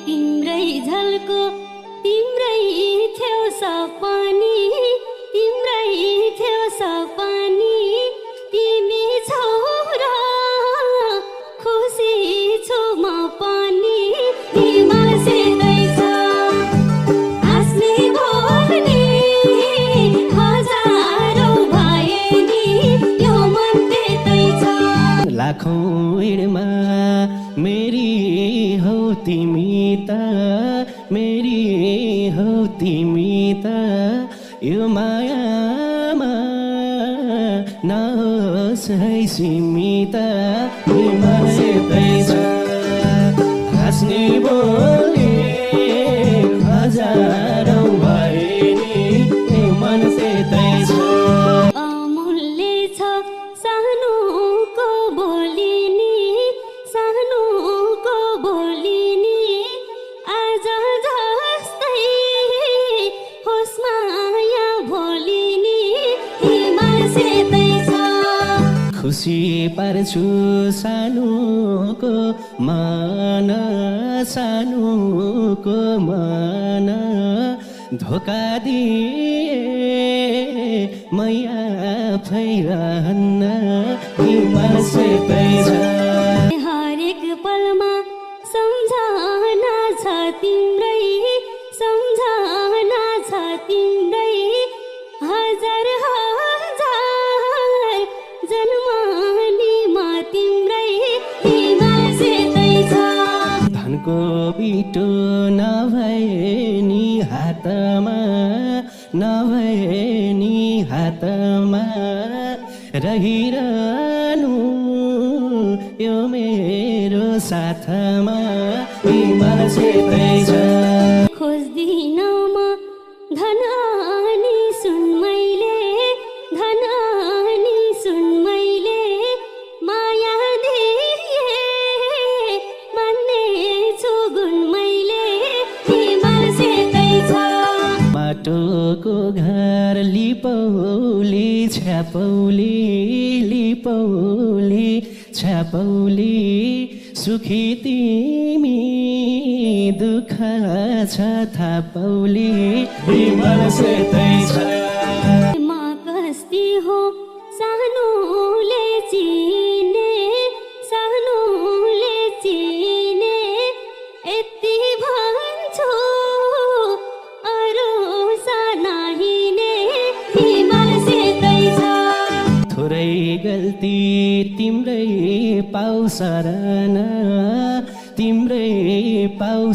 तिम्रै झल्को तिम्रै छेउ सपनी तिम्रै छेउ सपनी तिमी छौ र खुसी छु म पनि हिमाल सेतै छ हाँस्ने बोल्ने हजारौँ भए नि यो मन त्यतै छ लाखौँ हिँडमा मेरी हौ तिमी त मेरी हौ तिमी त यो मायामा नहोस् है सीमित हिमाल सेतै छ हाँस्ने बोल्ने हजारौँ भए नि मन सेतै छ अमूल्य छ सानोको बोली नि सानोको बोली नि आज जस्तै होस् माया भोलि नि हिमाल सेतै छ खुसी पार्छु सानोको मन सानोको मन धोका दिए मै आफै रहन्न हिमाल सेतै छ हरेक पलमा सम्झना छ तिम्रै सम्झना छ तिम्रै हजार हजार जन्मनी म तिम्रै हिमाल सेतै छ धनको बिटो नभए नि हातमा नभए नि हातमा रहिरहनु यो मेरो साथमा हिमाल सेतै छ खोज्दिन म धन अनि सुन मैले धन अनि सुन मैले माया दिए मान्ने छु गुण मैले हिमाल सेतै छ माटोको घर लिपौली छ्यापौली लिपौली छ्यापौली सुखी तिमी दुःख छ थापौली हिमाल सेतै छ म कस्ती हो सानोले चिने सानोले चिने यति भन्छु अरू सानाहिने हिमाल सेतै छ थोरै गल्ती तिम्रै पाउ शरण तिम्रै पाउ